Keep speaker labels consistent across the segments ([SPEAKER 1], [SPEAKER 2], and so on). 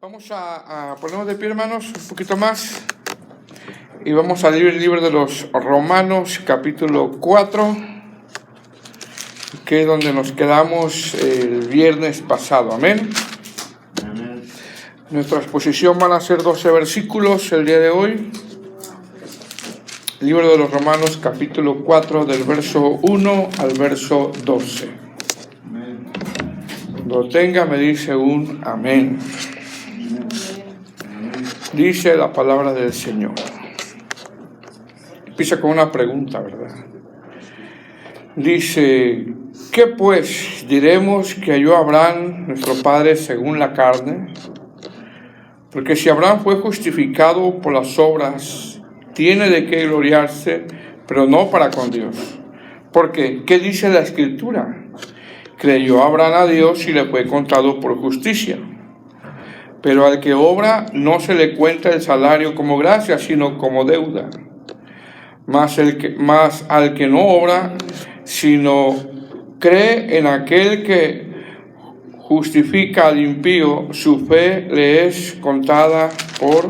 [SPEAKER 1] Vamos a ponernos de pie, hermanos, un poquito más. Y vamos a leer el libro de los Romanos, capítulo 4, que es donde nos quedamos el viernes pasado. Amén.
[SPEAKER 2] Amén.
[SPEAKER 1] Nuestra exposición van a ser 12 versículos el día de hoy. El libro de los Romanos, capítulo 4, del verso 1 al verso 12.
[SPEAKER 2] Amén.
[SPEAKER 1] Lo tenga, me dice un amén. Dice la palabra del Señor. Empieza con una pregunta, ¿verdad? Dice: ¿qué pues diremos que halló Abraham, nuestro padre, según la carne? Porque si Abraham fue justificado por las obras, tiene de qué gloriarse, pero no para con Dios. Porque, ¿qué dice la Escritura? Creyó Abraham a Dios y le fue contado por justicia. Pero al que obra no se le cuenta el salario como gracia, sino como deuda. Mas al que no obra, sino cree en aquel que justifica al impío, su fe le es contada por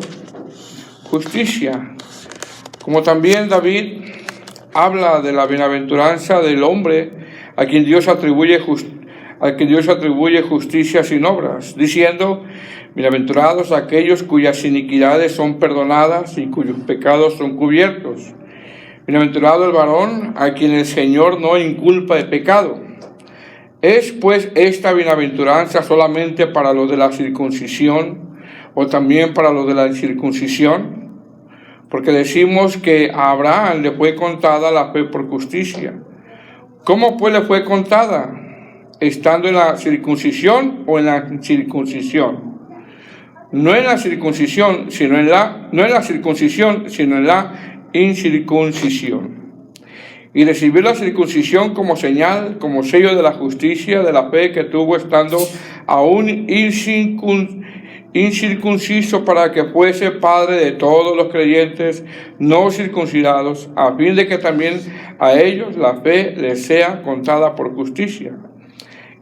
[SPEAKER 1] justicia. Como también David habla de la bienaventuranza del hombre a quien Dios atribuye justicia sin obras, diciendo: bienaventurados aquellos cuyas iniquidades son perdonadas y cuyos pecados son cubiertos. Bienaventurado el varón a quien el Señor no inculpa de pecado. ¿Es pues esta bienaventuranza solamente para los de la circuncisión o también para los de la incircuncisión? Porque decimos que a Abraham le fue contada la fe por justicia. ¿Cómo pues le fue contada? ¿Estando en la circuncisión o en la incircuncisión? No en la circuncisión, sino en la incircuncisión. Y recibió la circuncisión como señal, como sello de la justicia, de la fe que tuvo estando aún incircunciso, para que fuese padre de todos los creyentes no circuncidados, a fin de que también a ellos la fe les sea contada por justicia.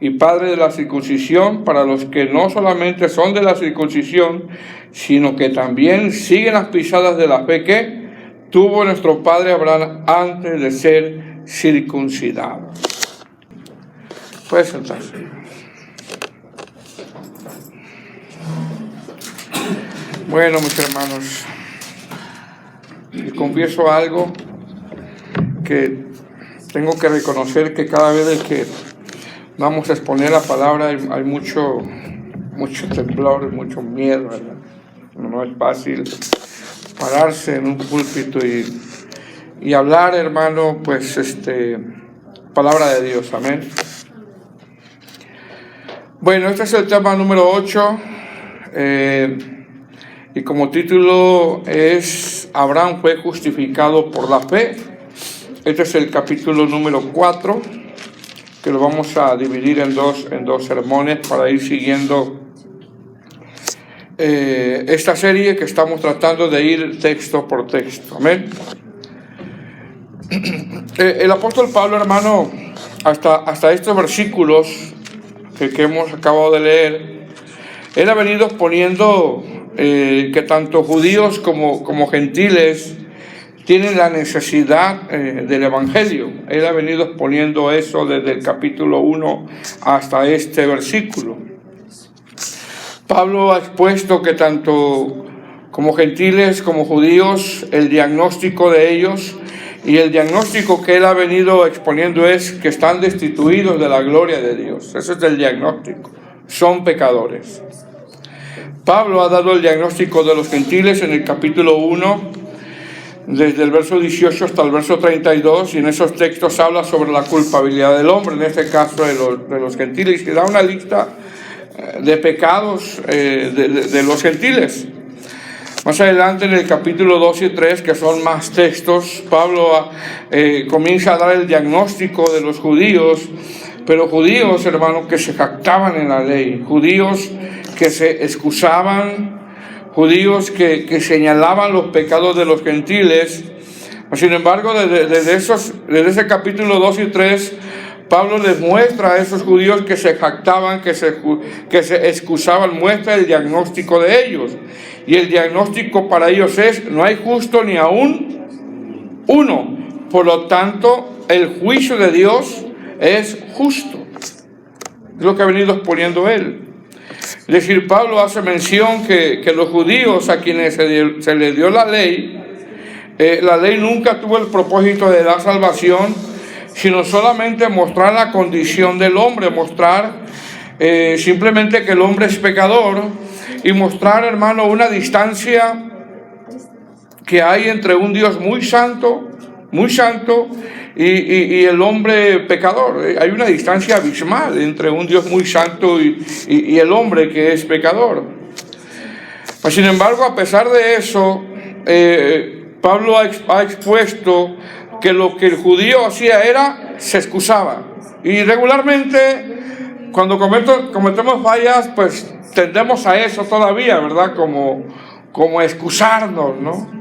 [SPEAKER 1] Y padre de la circuncisión para los que no solamente son de la circuncisión, sino que también siguen las pisadas de la fe que tuvo nuestro padre Abraham antes de ser circuncidado. Puede sentarse. Bueno, mis hermanos, les confieso algo que tengo que reconocer, que cada vez que vamos a exponer la palabra hay mucho temblor, mucho miedo, ¿verdad? No es fácil pararse en un púlpito y hablar, hermano, pues palabra de Dios, amén. Bueno, este es el tema número 8, y como título es: Abraham fue justificado por la fe. Este es el capítulo número 4, que lo vamos a dividir en dos sermones para ir siguiendo esta serie que estamos tratando de ir texto por texto. Amén. El apóstol Pablo, hermano, hasta estos versículos que hemos acabado de leer, él ha venido exponiendo que tanto judíos como gentiles tienen la necesidad del evangelio. Él ha venido exponiendo eso desde el capítulo 1 hasta este versículo. Pablo ha expuesto que tanto como gentiles como judíos, el diagnóstico de ellos y el diagnóstico que él ha venido exponiendo es que están destituidos de la gloria de Dios. Ese es el diagnóstico. Son pecadores. Pablo ha dado el diagnóstico de los gentiles en el capítulo 1, desde el verso 18 hasta el verso 32, y en esos textos habla sobre la culpabilidad del hombre, en este caso de los gentiles, y da una lista de pecados de los gentiles. Más adelante, en el capítulo 2 y 3, que son más textos, Pablo comienza a dar el diagnóstico de los judíos, pero judíos, hermanos, que se jactaban en la ley, judíos que se excusaban, judíos que señalaban los pecados de los gentiles. Sin embargo, desde ese capítulo 2 y 3, Pablo les muestra a esos judíos que se jactaban, que se excusaban, muestra el diagnóstico de ellos. Y el diagnóstico para ellos es: no hay justo ni aún uno. Por lo tanto, el juicio de Dios es justo. Es lo que ha venido exponiendo él. Es decir, Pablo hace mención que los judíos a quienes se les dio la ley nunca tuvo el propósito de dar salvación, sino solamente mostrar la condición del hombre, mostrar simplemente que el hombre es pecador, y mostrar, hermano, una distancia que hay entre un Dios muy santo, y el hombre pecador. Hay una distancia abismal entre un Dios muy santo y el hombre que es pecador. Pues, sin embargo, a pesar de eso, Pablo ha expuesto que lo que el judío hacía se excusaba. Y regularmente, cuando cometemos fallas, pues tendemos a eso todavía, ¿verdad? Como a excusarnos, ¿no?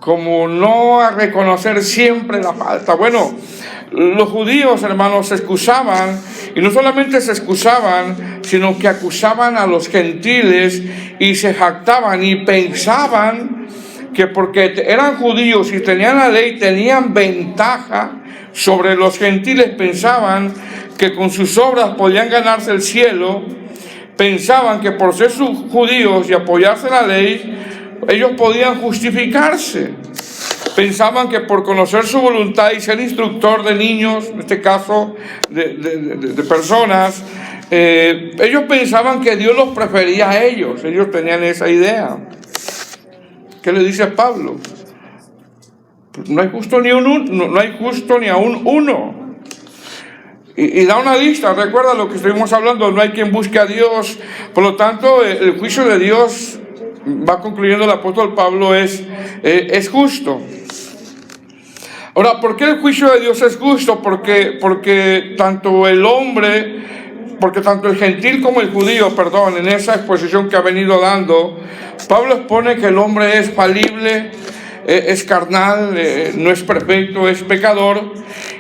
[SPEAKER 1] Como no a reconocer siempre la falta. Bueno, los judíos, hermanos, se excusaban, y no solamente se excusaban, sino que acusaban a los gentiles y se jactaban y pensaban que porque eran judíos y tenían la ley, tenían ventaja sobre los gentiles. Pensaban que con sus obras podían ganarse el cielo. Pensaban que por ser sus judíos y apoyarse en la ley, ellos podían justificarse. Pensaban que por conocer su voluntad y ser instructor de niños, en este caso de personas, ellos pensaban que Dios los prefería a ellos. Ellos tenían esa idea. ¿Qué le dice Pablo? Pues no hay justo ni aún uno. Y da una lista. Recuerda lo que estuvimos hablando: no hay quien busque a Dios. Por lo tanto, el juicio de Dios, va concluyendo el apóstol Pablo, es justo. Ahora, ¿por qué el juicio de Dios es justo? Porque tanto el gentil como el judío, en esa exposición que ha venido dando, Pablo expone que el hombre es falible, es carnal, no es perfecto, es pecador.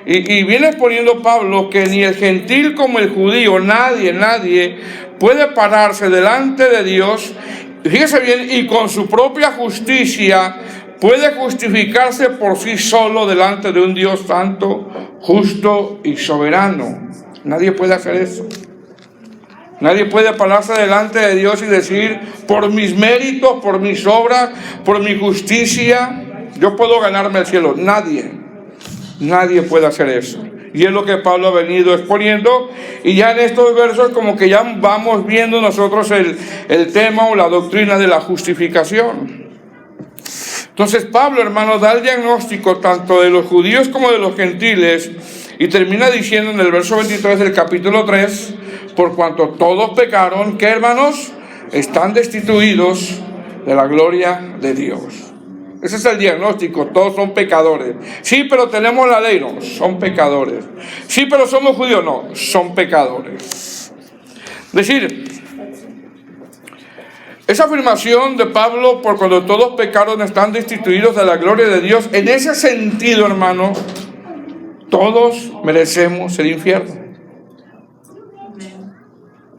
[SPEAKER 1] Y viene exponiendo Pablo que ni el gentil como el judío, nadie puede pararse delante de Dios, fíjese bien, y con su propia justicia puede justificarse por sí solo delante de un Dios santo, justo y soberano. Nadie puede hacer eso. Nadie puede pararse delante de Dios y decir: por mis méritos, por mis obras, por mi justicia, yo puedo ganarme el cielo. Nadie puede hacer eso. Y es lo que Pablo ha venido exponiendo. Y ya en estos versos como que ya vamos viendo nosotros el tema o la doctrina de la justificación. Entonces Pablo, hermano, da el diagnóstico tanto de los judíos como de los gentiles, y termina diciendo en el verso 23 del capítulo 3: por cuanto todos pecaron, ¿qué, hermanos? Están destituidos de la gloria de Dios. Ese es el diagnóstico: todos son pecadores. Sí, pero tenemos la ley. No, son pecadores. Sí, pero somos judíos. No, son pecadores. Es decir, esa afirmación de Pablo, por cuando todos pecaron están destituidos de la gloria de Dios, en ese sentido, hermano, todos merecemos el infierno.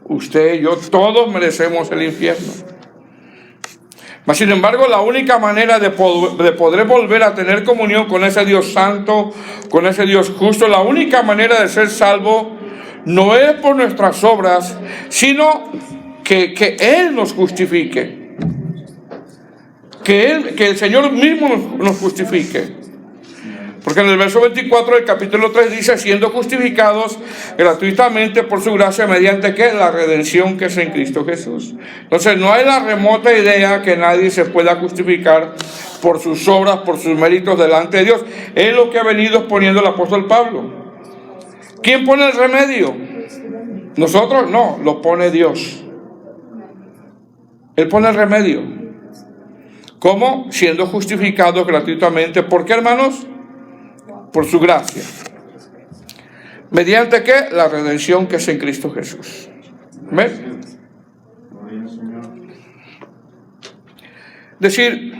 [SPEAKER 1] Usted y yo, todos merecemos el infierno. Mas, sin embargo, la única manera de poder volver a tener comunión con ese Dios santo, con ese Dios justo, la única manera de ser salvo no es por nuestras obras, sino que Él nos justifique. Que el Señor mismo nos justifique. Porque en el verso 24 del capítulo 3 dice: siendo justificados gratuitamente por su gracia, mediante ¿qué? La redención que es en Cristo Jesús. Entonces no hay la remota idea que nadie se pueda justificar por sus obras, por sus méritos delante de Dios. Es lo que ha venido exponiendo el apóstol Pablo. ¿Quién pone el remedio? Nosotros no, lo pone Dios. Él pone el remedio. ¿Cómo? Siendo justificados gratuitamente. ¿Por qué, hermanos? Por su gracia. ¿Mediante qué? La redención que es en Cristo Jesús. ¿Ven? Es decir,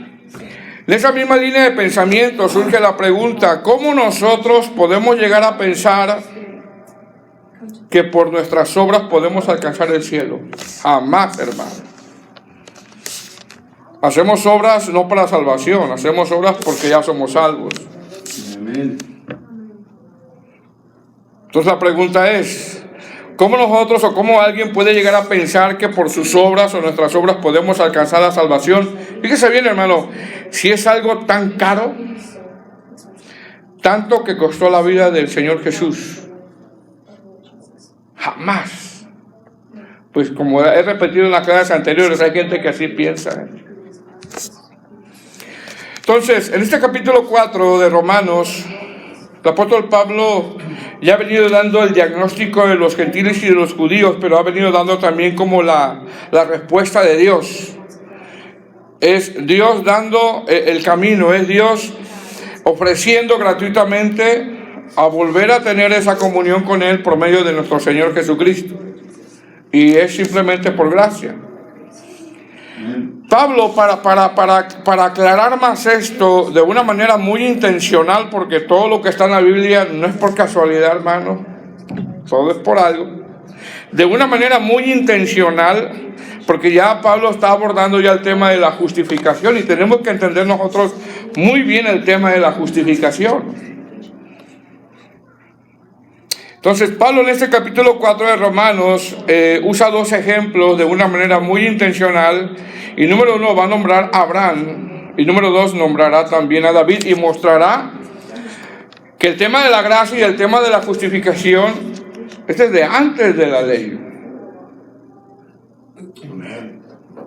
[SPEAKER 1] en esa misma línea de pensamiento surge la pregunta: ¿cómo nosotros podemos llegar a pensar que por nuestras obras podemos alcanzar el cielo. Jamás, hermano. Hacemos obras no para salvación, hacemos obras porque ya somos salvos.
[SPEAKER 2] Amén.
[SPEAKER 1] Entonces la pregunta es, ¿cómo nosotros o cómo alguien puede llegar a pensar que por sus obras o nuestras obras podemos alcanzar la salvación? Fíjese bien, hermano, si es algo tan caro, tanto que costó la vida del Señor Jesús. Jamás. Pues como he repetido en las clases anteriores, hay gente que así piensa. Entonces, en este capítulo 4 de Romanos, el apóstol Pablo ya ha venido dando el diagnóstico de los gentiles y de los judíos, pero ha venido dando también como la respuesta de Dios. Es Dios dando el camino, es Dios ofreciendo gratuitamente a volver a tener esa comunión con Él por medio de nuestro Señor Jesucristo. Y es simplemente por gracia. Pablo, para aclarar más esto de una manera muy intencional, porque todo lo que está en la Biblia no es por casualidad, hermano, todo es por algo. De una manera muy intencional, porque ya Pablo está abordando ya el tema de la justificación y tenemos que entender nosotros muy bien el tema de la justificación. Entonces, Pablo en este capítulo 4 de Romanos usa dos ejemplos de una manera muy intencional. Y número 1 va a nombrar a Abraham. Y número 2 nombrará también a David y mostrará que el tema de la gracia y el tema de la justificación, este es de antes de la ley.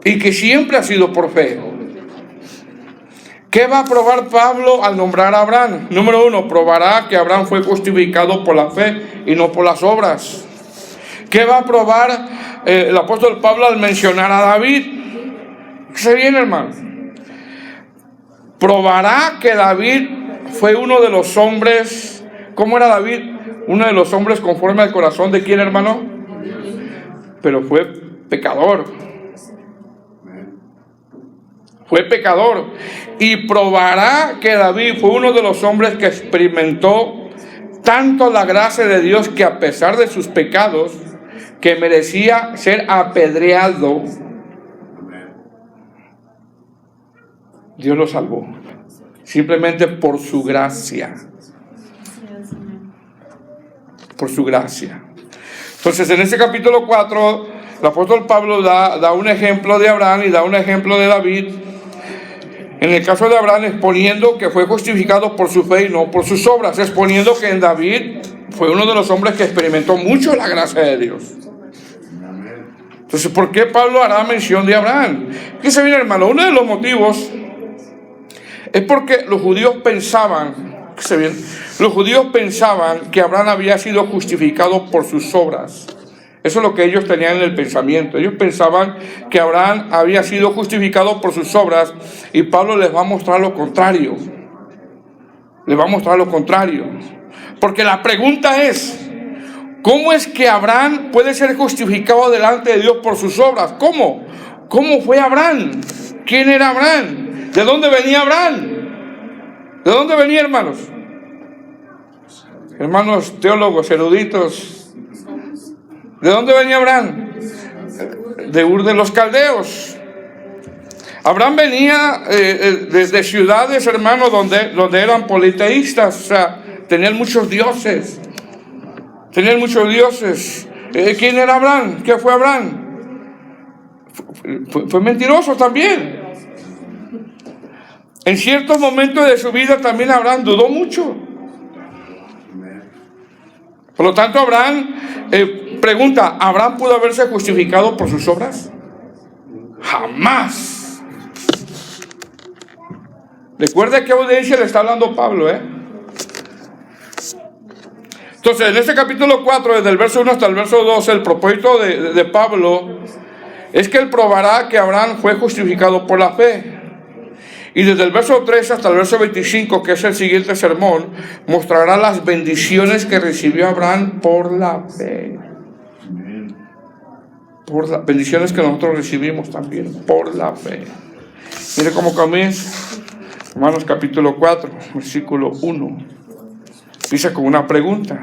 [SPEAKER 1] Y que siempre ha sido por fe. ¿Qué va a probar Pablo al nombrar a Abraham? Número 1, probará que Abraham fue justificado por la fe y no por las obras. ¿Qué va a probar el apóstol Pablo al mencionar a David? ¿Se viene, hermano? Probará que David fue uno de los hombres. ¿Cómo era David? Uno de los hombres conforme al corazón de quién, hermano? Pero fue pecador. Fue pecador. Y probará que David fue uno de los hombres que experimentó tanto la gracia de Dios que a pesar de sus pecados, que merecía ser apedreado, Dios lo salvó. Simplemente por su gracia. Por su gracia. Entonces, en este capítulo 4, el apóstol Pablo da un ejemplo de Abraham y da un ejemplo de David. En el caso de Abraham, exponiendo que fue justificado por su fe y no por sus obras. Exponiendo que en David fue uno de los hombres que experimentó mucho la gracia de Dios. Entonces, ¿por qué Pablo hará mención de Abraham? Fíjense bien, hermano, uno de los motivos es porque los judíos pensaban, que Abraham había sido justificado por sus obras. Eso es lo que ellos tenían en el pensamiento. Ellos pensaban que Abraham había sido justificado por sus obras y Pablo les va a mostrar lo contrario. Les va a mostrar lo contrario. Porque la pregunta es, ¿cómo es que Abraham puede ser justificado delante de Dios por sus obras? ¿Cómo? ¿Cómo fue Abraham? ¿Quién era Abraham? ¿De dónde venía Abraham? ¿De dónde venía, hermanos? Hermanos teólogos, eruditos. ¿De dónde venía Abraham? De Ur de los Caldeos. Abraham venía desde ciudades, hermanos, donde eran politeístas, o sea, tenían muchos dioses. ¿Quién era Abraham? ¿Qué fue Abraham? Fue mentiroso también. En ciertos momentos de su vida también Abraham dudó mucho. Por lo tanto, Abraham, pregunta, ¿Abraham pudo haberse justificado por sus obras? Jamás. Recuerde qué audiencia le está hablando Pablo, Entonces, en este capítulo 4, desde el verso 1 hasta el verso 12, el propósito de Pablo es que él probará que Abraham fue justificado por la fe. Y desde el verso 3 hasta el verso 25, que es el siguiente sermón, mostrará las bendiciones que recibió Abraham por la fe. Por las bendiciones que nosotros recibimos también, por la fe. Mire cómo comienza. Romanos capítulo 4, versículo 1. Empieza con una pregunta.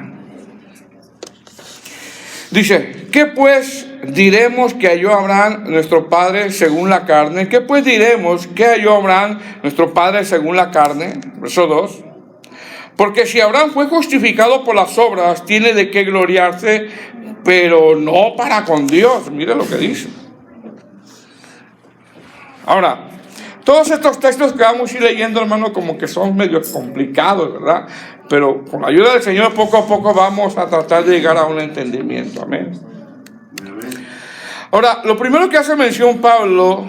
[SPEAKER 1] Dice, ¿qué pues diremos que halló Abraham nuestro padre según la carne? ¿Qué pues diremos que halló Abraham nuestro padre según la carne? Verso 2. Porque si Abraham fue justificado por las obras, tiene de qué gloriarse, pero no para con Dios. Mire lo que dice. Ahora, todos estos textos que vamos a ir leyendo, hermano, como que son medio complicados, ¿verdad? Pero con la ayuda del Señor, poco a poco vamos a tratar de llegar a un entendimiento. Amén. Ahora, lo primero que hace mención Pablo,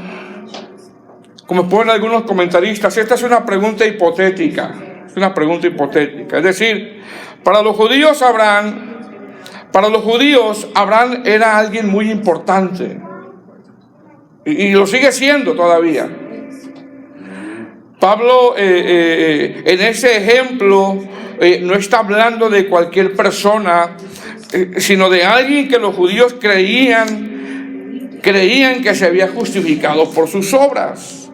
[SPEAKER 1] como ponen algunos comentaristas, esta es una pregunta hipotética. Es una pregunta hipotética. Es decir, para los judíos Abraham era alguien muy importante. Y lo sigue siendo todavía. Pablo en ese ejemplo no está hablando de cualquier persona, sino de alguien que los judíos creían que se había justificado por sus obras.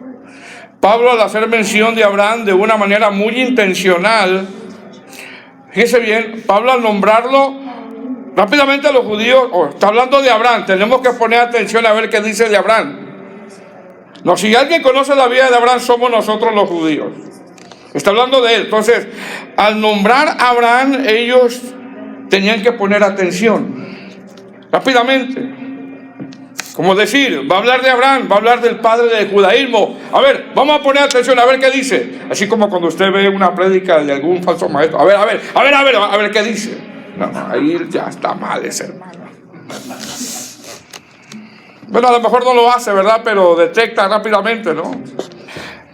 [SPEAKER 1] Pablo, al hacer mención de Abraham de una manera muy intencional, fíjese bien, Pablo al nombrarlo rápidamente a los judíos, está hablando de Abraham, tenemos que poner atención a ver qué dice de Abraham. No, si alguien conoce la vida de Abraham, somos nosotros los judíos. Está hablando de él. Entonces, al nombrar a Abraham, ellos tenían que poner atención. Rápidamente. Como decir, va a hablar de Abraham, va a hablar del padre del judaísmo. A ver, vamos a poner atención a ver qué dice. Así como cuando usted ve una prédica de algún falso maestro. A ver qué dice. No, ahí ya está mal ese hermano. Bueno, a lo mejor no lo hace, ¿verdad? Pero detecta rápidamente, ¿no?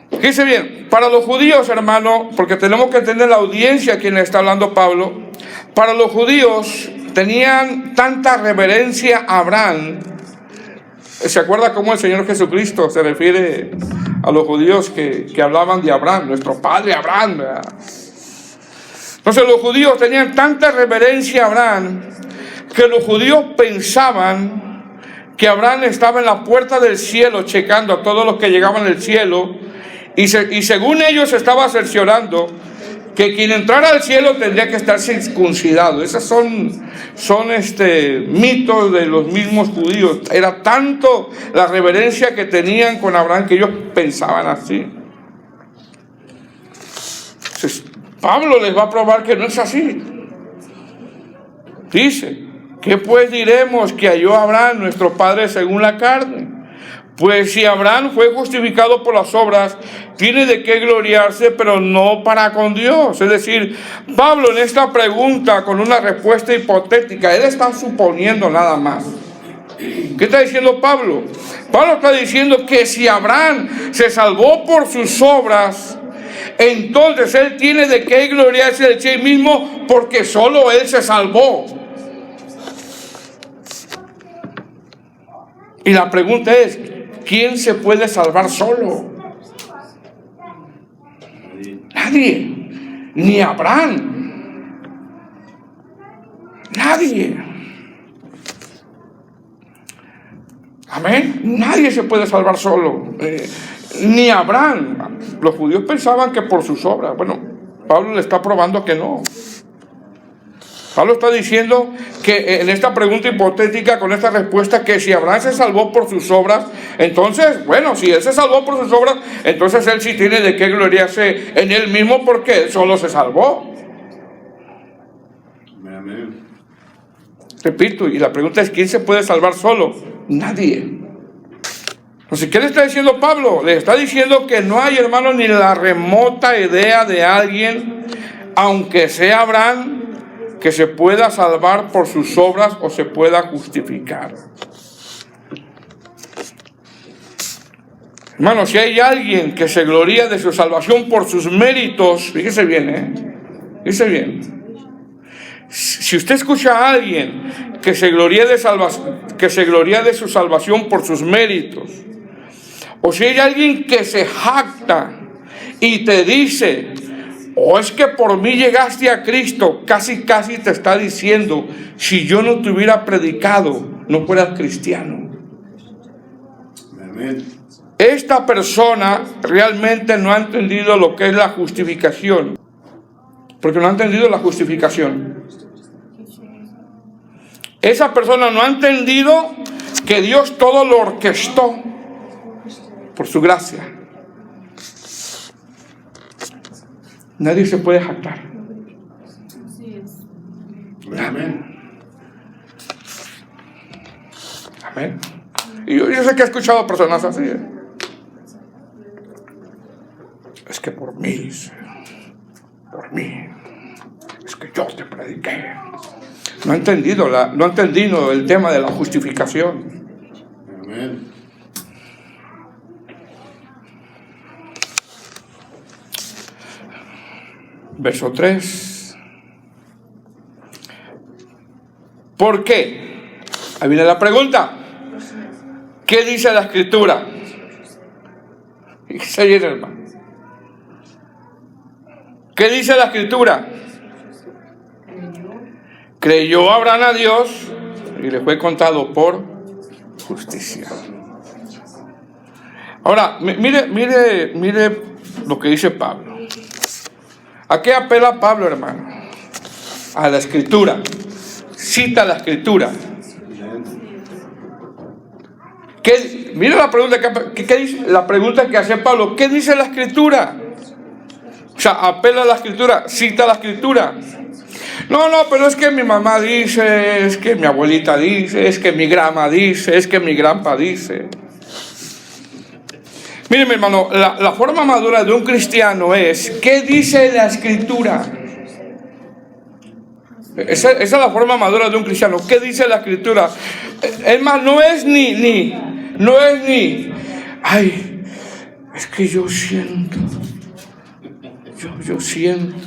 [SPEAKER 1] Fíjense bien, para los judíos, hermano, porque tenemos que entender la audiencia a quien le está hablando Pablo. Para los judíos tenían tanta reverencia a Abraham. ¿Se acuerda cómo el Señor Jesucristo se refiere a los judíos que hablaban de Abraham? Nuestro padre Abraham, ¿verdad? Entonces los judíos tenían tanta reverencia a Abraham que los judíos pensaban que Abraham estaba en la puerta del cielo checando a todos los que llegaban al cielo y según ellos estaba cerciorando que quien entrara al cielo tendría que estar circuncidado. Esos son mitos de los mismos judíos. Era tanto la reverencia que tenían con Abraham que ellos pensaban así. Entonces, Pablo les va a probar que no es así. Dice, ¿qué pues diremos que halló Abraham nuestro padre según la carne? Pues si Abraham fue justificado por las obras, tiene de qué gloriarse, pero no para con Dios. Es decir, Pablo en esta pregunta, con una respuesta hipotética, él está suponiendo nada más. ¿Qué está diciendo Pablo? Pablo está diciendo que si Abraham se salvó por sus obras, entonces él tiene de qué gloriarse de sí mismo, porque solo él se salvó. Y la pregunta es, ¿quién se puede salvar solo? Nadie, ni Abraham, nadie. Amén. Nadie se puede salvar solo, ni Abraham. Los judíos pensaban que por sus obras. Bueno, Pablo le está probando que no. Pablo está diciendo que en esta pregunta hipotética, con esta respuesta, que si Abraham se salvó por sus obras, entonces, bueno, si él se salvó por sus obras, entonces él sí tiene de qué gloriarse en él mismo, porque él solo se salvó.
[SPEAKER 2] Amén.
[SPEAKER 1] Repito, y la pregunta es, ¿quién se puede salvar solo? Nadie. Entonces, ¿qué le está diciendo Pablo? Le está diciendo que no hay, hermano, ni la remota idea de alguien, aunque sea Abraham, que se pueda salvar por sus obras o se pueda justificar. Hermano, si hay alguien que se gloría de su salvación por sus méritos, fíjese bien, fíjese bien. Si usted escucha a alguien que se gloría de su salvación por sus méritos, o si hay alguien que se jacta y te dice, o es que por mí llegaste a Cristo, casi te está diciendo, si yo no te hubiera predicado, no fueras cristiano.
[SPEAKER 2] Amén.
[SPEAKER 1] Esta persona realmente no ha entendido lo que es la justificación, porque no ha entendido la justificación. esa persona no ha entendido que Dios todo lo orquestó por su gracia. Nadie se puede jactar.
[SPEAKER 2] Amén.
[SPEAKER 1] Amén. Y yo sé que he escuchado personas así. Es que por mí, es que yo te prediqué. No ha entendido el tema de la justificación.
[SPEAKER 2] Amén.
[SPEAKER 1] Verso 3. ¿Por qué? Ahí viene la pregunta. ¿Qué dice la Escritura? ¿Y qué se viene, hermano? ¿Qué dice la Escritura? Creyó Abraham a Dios y le fue contado por justicia. Ahora, mire lo que dice Pablo. ¿A qué apela Pablo, hermano? A la Escritura. Cita la Escritura. Mire la pregunta ¿qué dice? La pregunta que hace Pablo. ¿Qué dice la Escritura? O sea, apela a la Escritura, cita la Escritura. No, pero es que mi mamá dice, es que mi abuelita dice, es que mi grandma dice, es que mi granpa dice. Mire, mi hermano, la forma madura de un cristiano es, ¿qué dice la Escritura? Esa es la forma madura de un cristiano. ¿Qué dice la Escritura? Es más, no es ni, ay, es que yo siento, yo siento.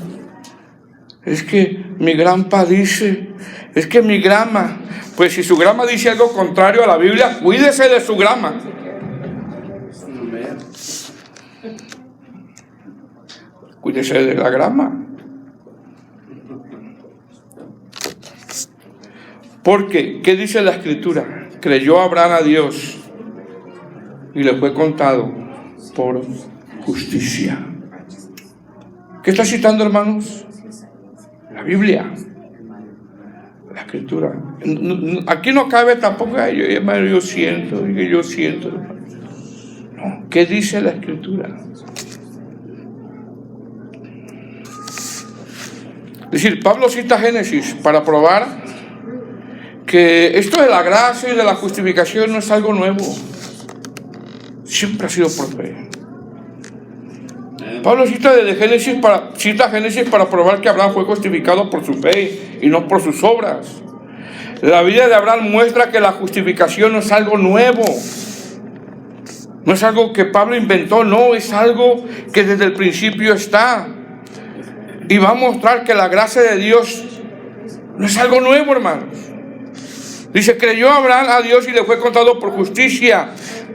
[SPEAKER 1] Es que mi granpa dice, es que mi grama. Pues si su grama dice algo contrario a la Biblia, cuídese de su grama. Cuídese de la grama. Porque, ¿qué dice la Escritura? Creyó Abraham a Dios y le fue contado por justicia. ¿Qué está citando, hermanos? La Biblia, la Escritura. Aquí no cabe tampoco, yo siento. No, ¿qué dice la Escritura? Es decir, Pablo cita Génesis para probar que esto de la gracia y de la justificación no es algo nuevo. Siempre ha sido por fe. Pablo cita Génesis para probar que Abraham fue justificado por su fe y no por sus obras. La vida de Abraham muestra que la justificación no es algo nuevo. No es algo que Pablo inventó, no, es algo que desde el principio está. Y va a mostrar que la gracia de Dios no es algo nuevo, hermanos. Dice, creyó Abraham a Dios y le fue contado por justicia.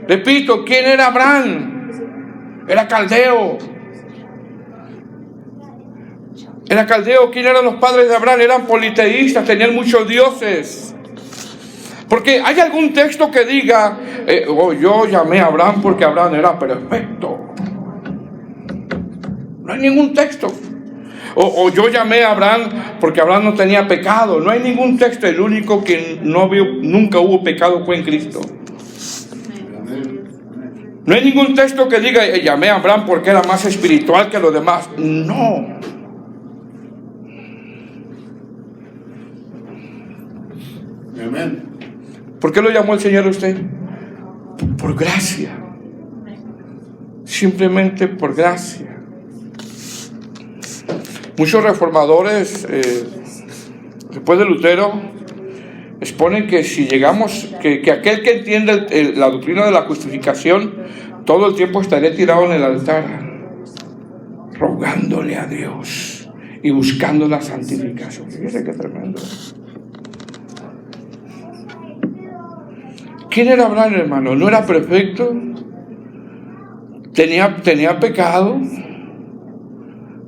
[SPEAKER 1] Repito, ¿quién era Abraham? Era caldeo. ¿Quién eran los padres de Abraham? Eran politeístas, tenían muchos dioses. Porque hay algún texto que diga, yo llamé a Abraham porque Abraham era perfecto. No hay ningún texto. O yo llamé a Abraham porque Abraham no tenía pecado. No hay ningún texto. El único que nunca hubo pecado fue en Cristo. No hay ningún texto que diga, llamé a Abraham porque era más espiritual que los demás. No.
[SPEAKER 2] Amén.
[SPEAKER 1] ¿Por qué lo llamó el Señor a usted? Por gracia. Simplemente por gracia. Muchos reformadores, después de Lutero, exponen que si llegamos, que aquel que entiende la doctrina de la justificación, todo el tiempo estaría tirado en el altar, rogándole a Dios y buscando la santificación. Fíjese qué tremendo. ¿Quién era Abraham, hermano? ¿No era perfecto? ¿Tenía pecado?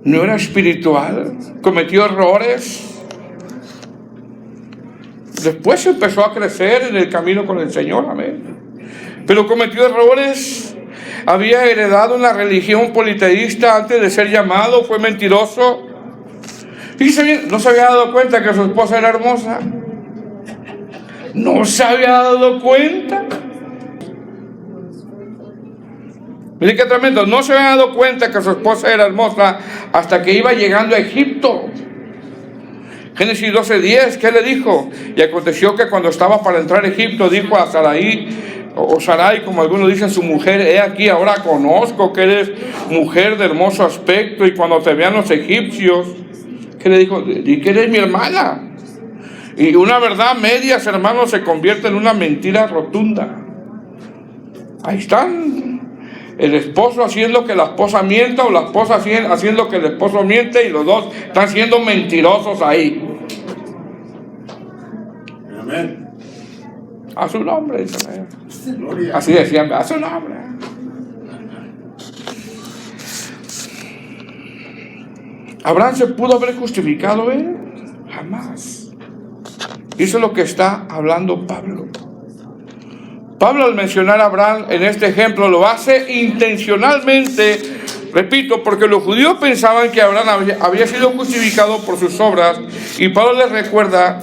[SPEAKER 1] ¿No era espiritual? ¿Cometió errores? Después empezó a crecer en el camino con el Señor, amén. Pero cometió errores. Había heredado una religión politeísta antes de ser llamado. Fue mentiroso. Fíjese bien, no se había dado cuenta que su esposa era hermosa. ¿No se había dado cuenta? Miren qué tremendo. No se había dado cuenta que su esposa era hermosa hasta que iba llegando a Egipto. Génesis 12:10, ¿qué le dijo? Y aconteció que cuando estaba para entrar a Egipto, dijo a Sarai, o Sarai, como algunos dicen, su mujer: he aquí, ahora conozco que eres mujer de hermoso aspecto, y cuando te vean los egipcios, ¿qué le dijo? Di que eres mi hermana. Y una verdad medias, hermanos, se convierte en una mentira rotunda. Ahí están. El esposo haciendo que la esposa mienta, o la esposa haciendo que el esposo miente, y los dos están siendo mentirosos ahí.
[SPEAKER 2] Amén.
[SPEAKER 1] A su nombre, dice.
[SPEAKER 2] Gloria.
[SPEAKER 1] Así decían, a su nombre. ¿Abraham se pudo haber justificado él? Jamás. Eso es lo que está hablando Pablo. Pablo, al mencionar a Abraham en este ejemplo, lo hace intencionalmente, repito, porque los judíos pensaban que Abraham había sido justificado por sus obras, y Pablo les recuerda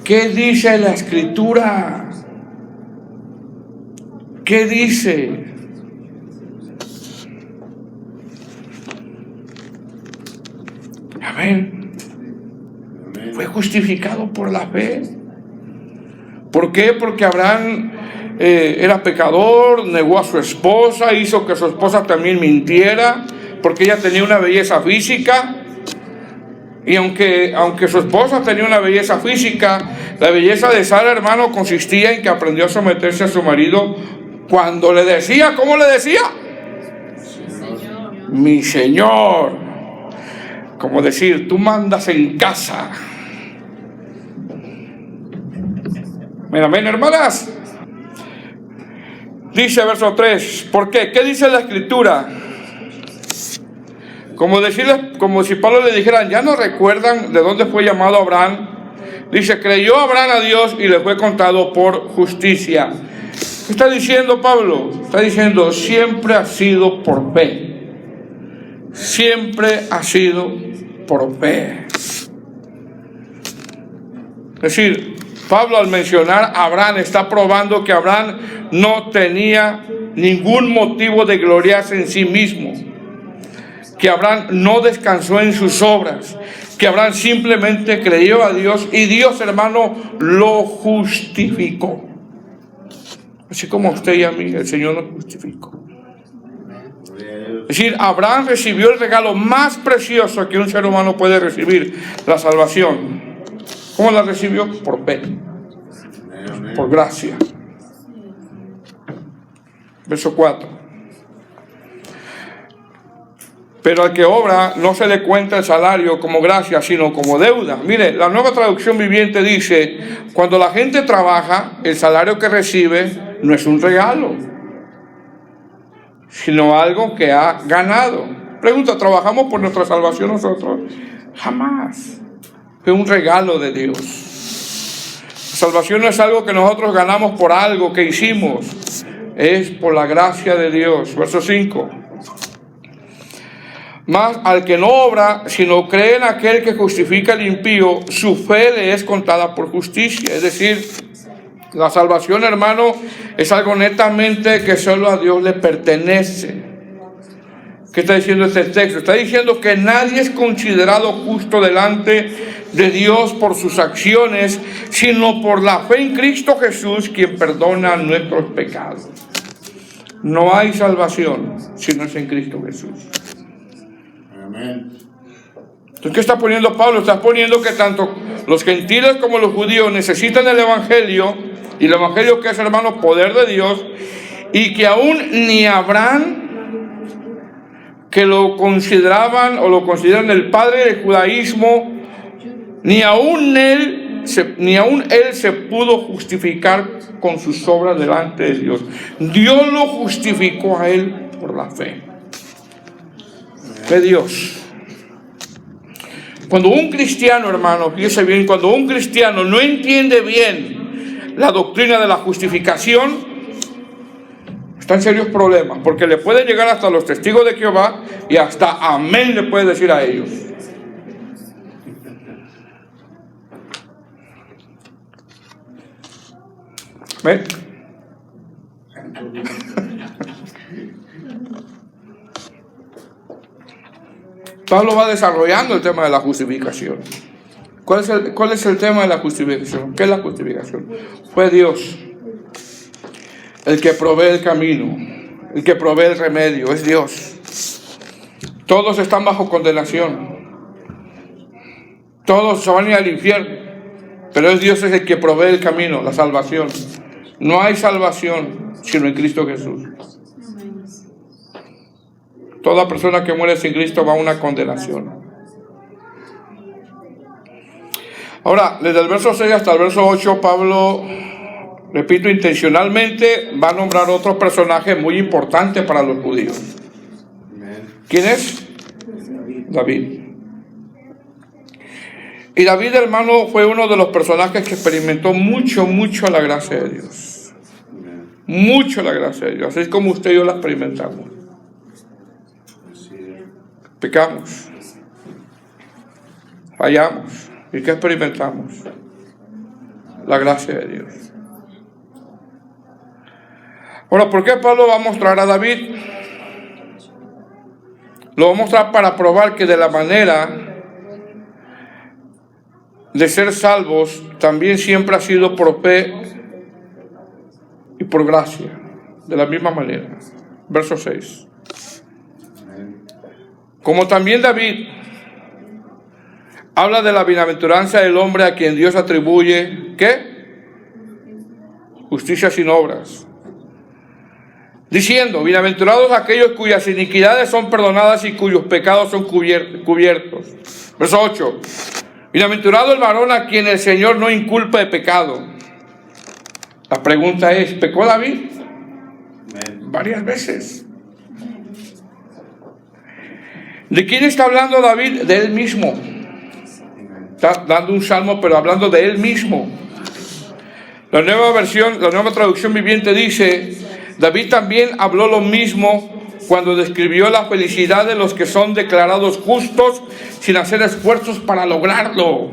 [SPEAKER 1] qué dice la Escritura. ¿Qué dice? Amén. Fue justificado por la fe. ¿Por qué? Porque Abraham era pecador, negó a su esposa, hizo que su esposa también mintiera, porque ella tenía una belleza física. Y aunque su esposa tenía una belleza física, la belleza de Sara, hermano, consistía en que aprendió a someterse a su marido cuando le decía, ¿cómo le decía? Señor. Mi Señor. Como decir, tú mandas en casa. Amén, hermanas. Dice verso 3, ¿por qué? ¿Qué dice la Escritura? Como si Pablo le dijera, ¿ya no recuerdan de dónde fue llamado Abraham? Dice, creyó Abraham a Dios y le fue contado por justicia. ¿Qué está diciendo Pablo? Está diciendo, siempre ha sido por fe. Siempre ha sido por fe. Es decir, Pablo, al mencionar a Abraham, está probando que Abraham no tenía ningún motivo de gloriarse en sí mismo, que Abraham no descansó en sus obras, que Abraham simplemente creyó a Dios, y Dios, hermano, lo justificó. Así como a usted y a mí, el Señor nos justificó. Es decir, Abraham recibió el regalo más precioso que un ser humano puede recibir, la salvación. ¿Cómo la recibió? Por fe, por gracia. Verso 4. Pero al que obra no se le cuenta el salario como gracia, sino como deuda. Mire, la Nueva Traducción Viviente dice, cuando la gente trabaja, el salario que recibe no es un regalo, sino algo que ha ganado. Pregunta, ¿trabajamos por nuestra salvación nosotros? Jamás. Fue un regalo de Dios. La salvación no es algo que nosotros ganamos por algo que hicimos, es por la gracia de Dios. Verso 5. Mas al que no obra, sino cree en aquel que justifica al impío, su fe le es contada por justicia. Es decir, la salvación, hermano, es algo netamente que solo a Dios le pertenece. ¿Qué está diciendo este texto? Está diciendo que nadie es considerado justo delante de Dios por sus acciones, sino por la fe en Cristo Jesús, quien perdona nuestros pecados. No hay salvación si no es en Cristo Jesús.
[SPEAKER 2] Amén.
[SPEAKER 1] Entonces, ¿qué está poniendo Pablo? Está poniendo que tanto los gentiles como los judíos necesitan el Evangelio, y el Evangelio, que es, hermano, poder de Dios, y que aún ni Abraham, que lo consideraban o lo consideran el padre del judaísmo, ni aún él se pudo justificar con sus obras delante de Dios. Dios lo justificó a él por la fe de Dios. Cuando un cristiano, hermano, fíjese bien, cuando un cristiano no entiende bien la doctrina de la justificación, está en serios problemas, porque le puede llegar hasta los testigos de Jehová y hasta amén le puede decir a ellos. ¿Ven? Pablo va desarrollando el tema de la justificación. ¿Cuál es el tema de la justificación? ¿Qué es la justificación? Fue Dios el que provee el camino, el que provee el remedio, es Dios. Todos están bajo condenación. Todos se van a ir al infierno. Pero es Dios el que provee el camino, la salvación. No hay salvación sino en Cristo Jesús. Toda persona que muere sin Cristo va a una condenación. Ahora, desde el verso 6 hasta el verso 8, Pablo, repito, intencionalmente va a nombrar otro personaje muy importante para los judíos. ¿Quién es? David. Y David, hermano, fue uno de los personajes que experimentó mucho la gracia de Dios. Mucho la gracia de Dios. Así es como usted y yo la experimentamos. Pecamos. Fallamos. ¿Y qué experimentamos? La gracia de Dios. Ahora, ¿por qué Pablo va a mostrar a David? Lo va a mostrar para probar que de la manera de ser salvos también siempre ha sido por fe y por gracia, de la misma manera. Verso 6. Como también David habla de la bienaventuranza del hombre a quien Dios atribuye, ¿qué? Justicia sin obras. Diciendo, bienaventurados aquellos cuyas iniquidades son perdonadas y cuyos pecados son cubiertos. Verso 8. Bienaventurado el varón a quien el Señor no inculpa de pecado. La pregunta es, ¿pecó David? Varias veces. ¿De quién está hablando David? De él mismo. Está dando un salmo, pero hablando de él mismo. La nueva traducción viviente dice, David también habló lo mismo cuando describió la felicidad de los que son declarados justos sin hacer esfuerzos para lograrlo.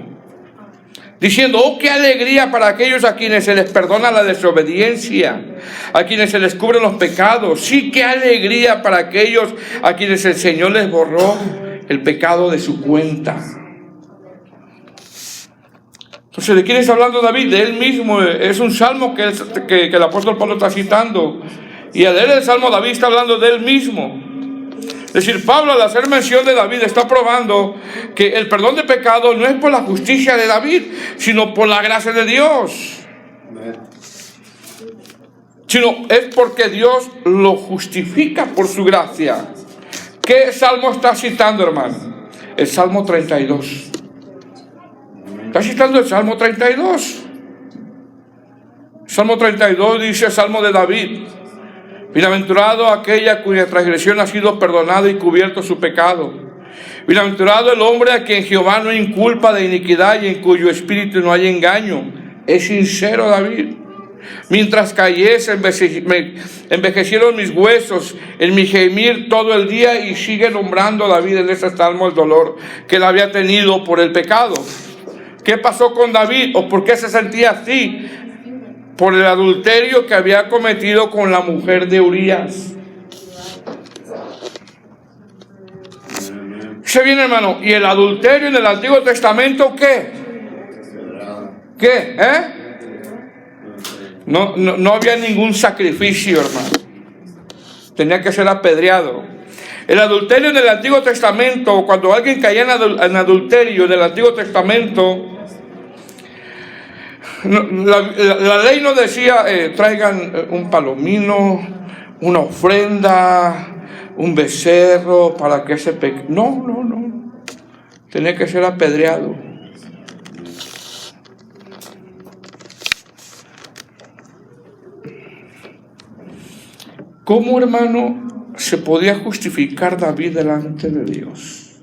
[SPEAKER 1] Diciendo, oh, qué alegría para aquellos a quienes se les perdona la desobediencia, a quienes se les cubren los pecados. Sí, qué alegría para aquellos a quienes el Señor les borró el pecado de su cuenta. Entonces, ¿de quién está hablando David? De él mismo. Es un salmo que el apóstol Pablo está citando. Y al leer el salmo, David está hablando de él mismo. Es decir, Pablo, al hacer mención de David, está probando que el perdón de pecado no es por la justicia de David, sino por la gracia de Dios. Sino es porque Dios lo justifica por su gracia. ¿Qué salmo está citando, hermano? El Salmo 32. Está citando el Salmo 32. Salmo 32 dice, Salmo de David. Bienaventurado aquella cuya transgresión ha sido perdonada y cubierto su pecado. Bienaventurado el hombre a quien Jehová no inculpa de iniquidad y en cuyo espíritu no hay engaño. Es sincero David. Mientras cayese, envejecieron mis huesos en mi gemir todo el día, y sigue nombrando David en ese salmo el dolor que él había tenido por el pecado. ¿Qué pasó con David? ¿O por qué se sentía así? Por el adulterio que había cometido con la mujer de Urías. ¿Se viene, hermano? ¿Y el adulterio en el Antiguo Testamento qué? ¿Qué? No había ningún sacrificio, hermano. Tenía que ser apedreado. El adulterio en el Antiguo Testamento, cuando alguien caía en adulterio en el Antiguo Testamento, la ley no decía traigan un palomino, una ofrenda, un becerro para que ese peque. No. Tenía que ser apedreado. ¿Cómo, hermano, se podía justificar David delante de Dios?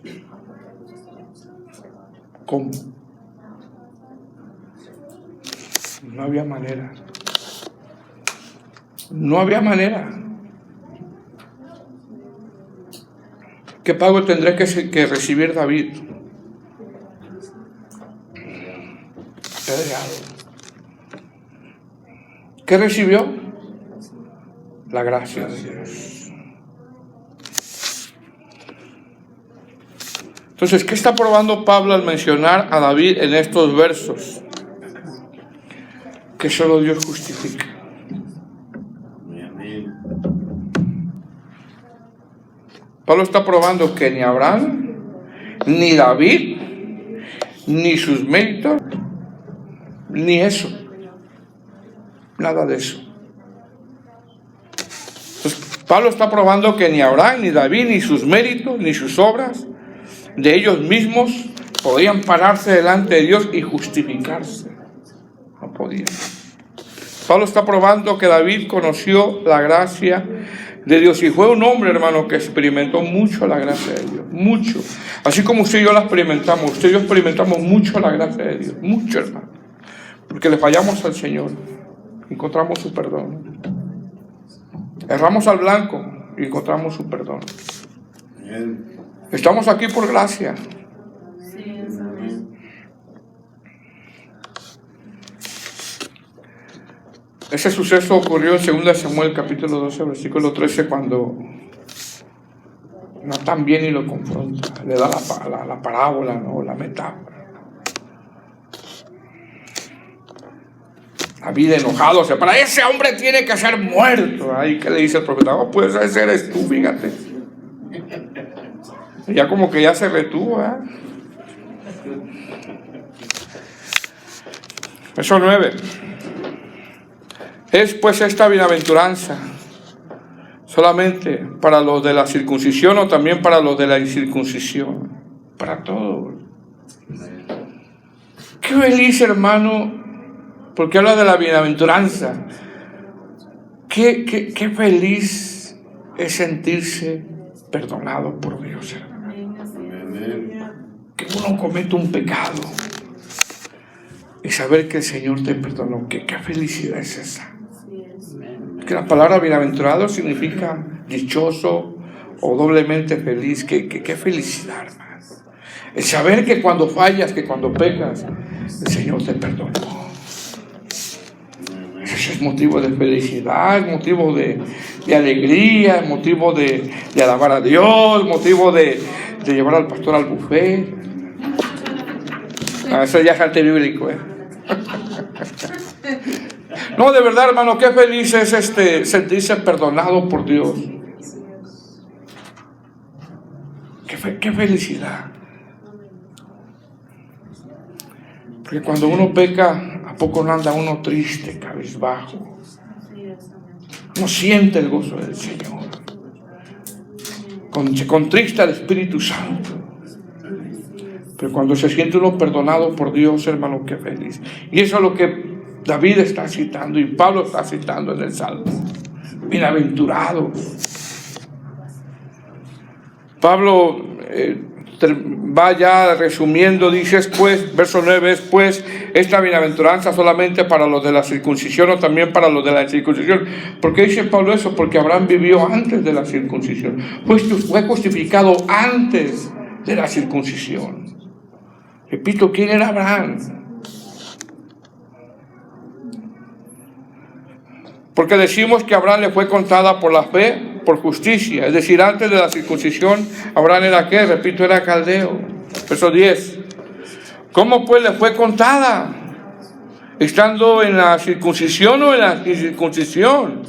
[SPEAKER 1] ¿Cómo? No había manera. No había manera. ¿Qué pago tendrá que recibir David? Apedreado. ¿Qué recibió? La gracia de Dios. Entonces, ¿qué está probando Pablo al mencionar a David en estos versos? Que solo Dios justifica. Pablo está probando que ni Abraham, ni David, ni sus méritos, ni eso, nada de eso. Entonces, Pablo está probando que ni Abraham, ni David, ni sus méritos, ni sus obras de ellos mismos podían pararse delante de Dios y justificarse. No podían. Pablo está probando que David conoció la gracia de Dios y fue un hombre, hermano, que experimentó mucho la gracia de Dios, mucho. Así como usted y yo la experimentamos, usted y yo experimentamos mucho la gracia de Dios, mucho, hermano. Porque le fallamos al Señor, encontramos su perdón. Erramos al blanco y encontramos su perdón. Estamos aquí por gracia. Ese suceso ocurrió en 2 Samuel capítulo 12, versículo 13, cuando Natán viene y lo confronta, le da la parábola, ¿no? La metáfora. David enojado, se para, ese hombre tiene que ser muerto. Ahí que le dice el profeta, oh, pues ese eres tú, fíjate. Y ya como que ya se retuvo, ¿eh? Verso 9. Es pues esta bienaventuranza solamente para los de la circuncisión o también para los de la incircuncisión, para todos. Qué feliz, hermano, porque habla de la bienaventuranza. Qué feliz es sentirse perdonado por Dios, hermano. Que uno comete un pecado y saber que el Señor te perdonó. Qué felicidad es esa. Que la palabra bienaventurado significa dichoso o doblemente feliz. Qué felicidad, hermano. El saber que cuando fallas, que cuando pecas, el Señor te perdonó. Eso es motivo de felicidad, es motivo de alegría, es motivo de alabar a Dios, motivo de llevar al pastor al buffet. Eso ya es arte bíblico, ¿eh? No, de verdad, hermano, qué feliz es sentirse perdonado por Dios. Qué felicidad. Porque cuando uno peca, ¿a poco no anda uno triste, cabizbajo? No siente el gozo del Señor. Se contrista el Espíritu Santo. Pero cuando se siente uno perdonado por Dios, hermano, qué feliz. Y eso es lo que David está citando y Pablo está citando en el Salmo. Bienaventurados. Pablo va ya resumiendo, dice pues, verso 9, pues esta bienaventuranza solamente para los de la circuncisión o también para los de la incircuncisión. ¿Por qué dice Pablo eso? Porque Abraham vivió antes de la circuncisión. Pues fue justificado antes de la circuncisión. Repito, ¿quién era Abraham? Porque decimos que a Abraham le fue contada por la fe, por justicia. Es decir, antes de la circuncisión, Abraham era ¿qué? Repito, era caldeo. Verso 10. ¿Cómo pues le fue contada? ¿Estando en la circuncisión o en la incircuncisión?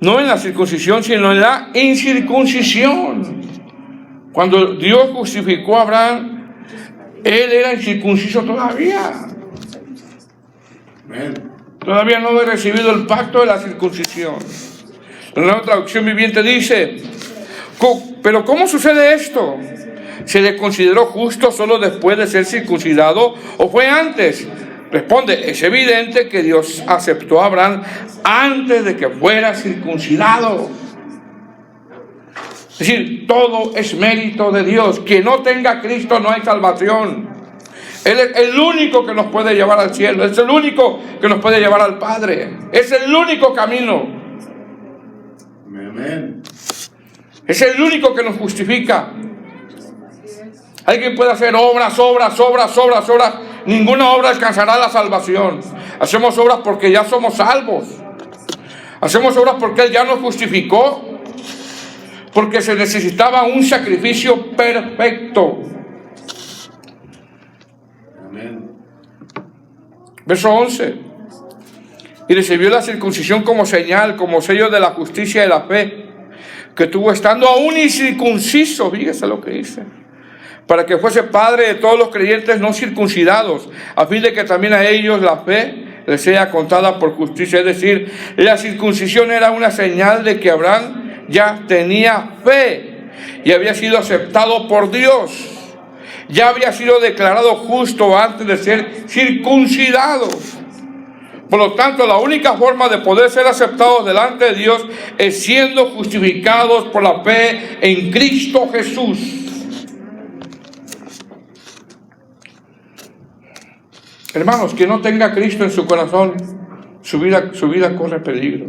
[SPEAKER 1] No en la circuncisión, sino en la incircuncisión. Cuando Dios justificó a Abraham, él era incircunciso todavía.
[SPEAKER 2] Amén.
[SPEAKER 1] Todavía no había recibido el pacto de la circuncisión. La Nueva Traducción Viviente dice, pero ¿cómo sucede esto? ¿Se le consideró justo solo después de ser circuncidado o fue antes? Responde, es evidente que Dios aceptó a Abraham antes de que fuera circuncidado. Es decir, todo es mérito de Dios. Quien no tenga a Cristo no hay salvación. Él es el único que nos puede llevar al cielo. Es el único que nos puede llevar al Padre. Es el único camino.
[SPEAKER 2] Amén.
[SPEAKER 1] Es el único que nos justifica. Alguien puede hacer obras. Ninguna obra alcanzará la salvación. Hacemos obras porque ya somos salvos. Hacemos obras porque Él ya nos justificó. Porque se necesitaba un sacrificio perfecto.
[SPEAKER 2] Amén.
[SPEAKER 1] Verso 11. Y recibió la circuncisión como señal, como sello de la justicia y de la fe, que tuvo estando aún incircunciso, fíjese lo que dice, para que fuese padre de todos los creyentes no circuncidados, a fin de que también a ellos la fe les sea contada por justicia. Es decir, la circuncisión era una señal de que Abraham ya tenía fe y había sido aceptado por Dios. Ya había sido declarado justo antes de ser circuncidado. Por lo tanto, la única forma de poder ser aceptados delante de Dios es siendo justificados por la fe en Cristo Jesús. Hermanos, quien no tenga a Cristo en su corazón, su vida corre peligro.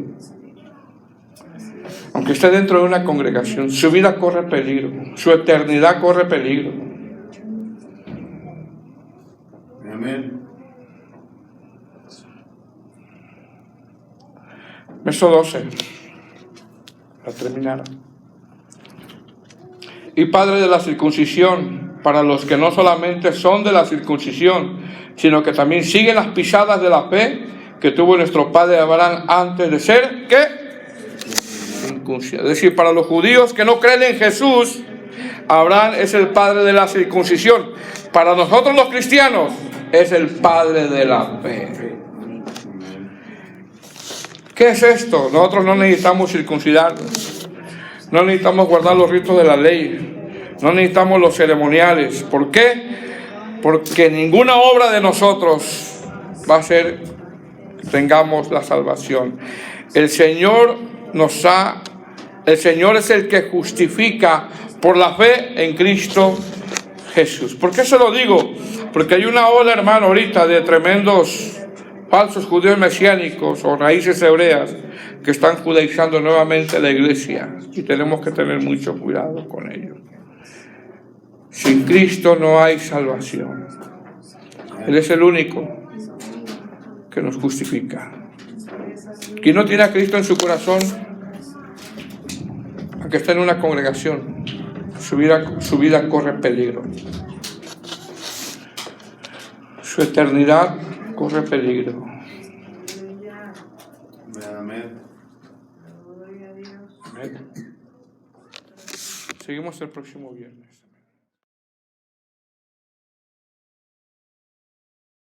[SPEAKER 1] Aunque esté dentro de una congregación, su vida corre peligro. Su eternidad corre peligro.
[SPEAKER 2] Amén.
[SPEAKER 1] Verso 12. Para terminar. Y padre de la circuncisión, para los que no solamente son de la circuncisión, sino que también siguen las pisadas de la fe que tuvo nuestro padre Abraham antes de ser, ¿qué? Circuncidado. Es decir, para los judíos que no creen en Jesús, Abraham es el padre de la circuncisión. Para nosotros los cristianos, es el padre de la fe. ¿Qué es esto? Nosotros no necesitamos circuncidarnos. No necesitamos guardar los ritos de la ley. No necesitamos los ceremoniales. ¿Por qué? Porque ninguna obra de nosotros va a hacer que tengamos la salvación. El Señor es el que justifica por la fe en Cristo Jesús. ¿Por qué se lo digo? Porque hay una ola, hermano, ahorita de tremendos falsos judíos mesiánicos o raíces hebreas que están judaizando nuevamente la iglesia, y tenemos que tener mucho cuidado con ellos. Sin Cristo no hay salvación. Él es el único que nos justifica. Quien no tiene a Cristo en su corazón, aunque esté en una congregación, su vida corre peligro. Su eternidad corre peligro.
[SPEAKER 2] Amén.
[SPEAKER 1] Amén. Seguimos el próximo viernes.